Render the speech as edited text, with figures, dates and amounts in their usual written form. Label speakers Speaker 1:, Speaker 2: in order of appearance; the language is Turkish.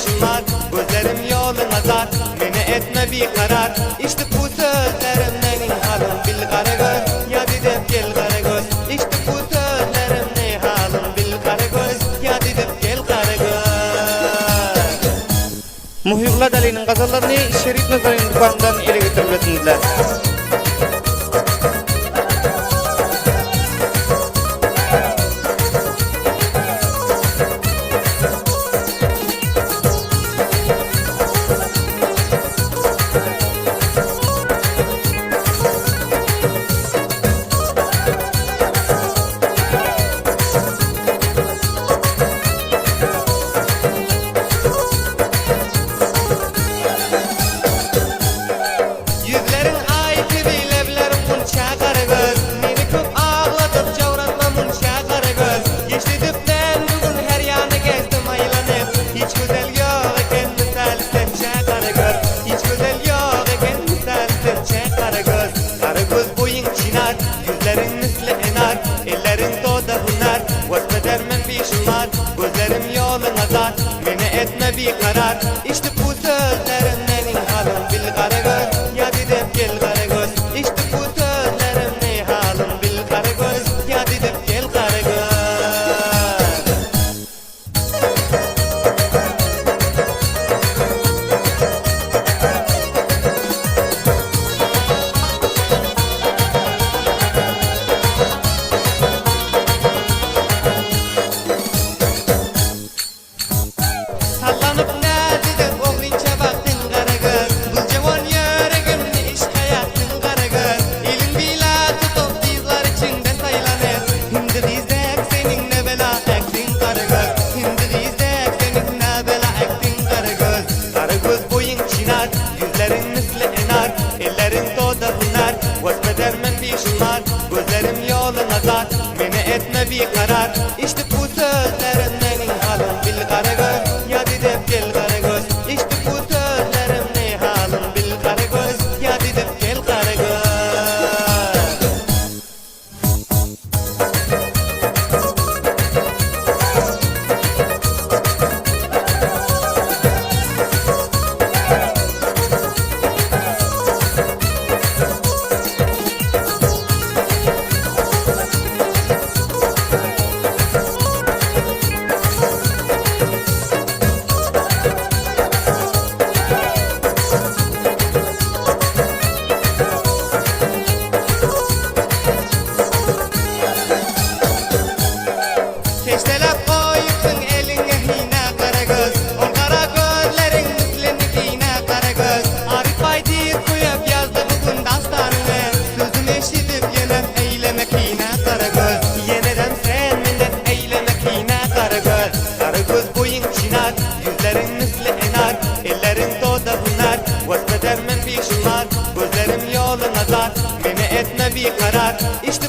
Speaker 1: şumar, gözlerim yolun azar, meni etme bir karar. İşte bu sözlerim nenin halım bil karagöz, ya didip gel karagöz. İşte bu sözlerim ne halım bil karagöz, ya didip gel karagöz. Muhyiddin Ali'nin gazallarını Şerif Nazar'ın dukanından ele getirmesinizler. Yüzlerin misli enar, ellerin doda hunar, vasfeder men bir şumar, gözlerim yolun azar, meni etme bir karar. İşte bu sözlerim nenin halım bil karagöz, ya didip gel karagöz. İşte bu sözlerim ne halım bil karagöz, ya didip gel karagöz. Yüzlerin misli enar, ellerin doda hunar, vasfeder men bir şumar, gözlerim yolun azar, meni etme bir karar. İşte bu sözlerim nenin halım bil karagöz, ya didip gel karagöz. İşte bu sözlerim ne halım bil karagöz, ya didip gel karagöz. Keştelep koyupsun eline hine karagöz, ol kara gözlerin mislini kine karagöz. Arif Aydir koyup yazdı bugün dastanını, sözüm eşitip yeniden eylemek hine karagöz. Yeniden sen minnet eylemek hine karagöz. Karagöz boyun çınar, yüzlerin misli enar, ellerin doda hunar, vasfeder men bir şumar, gözlerim yolun azar, meni etme bir karar. İşte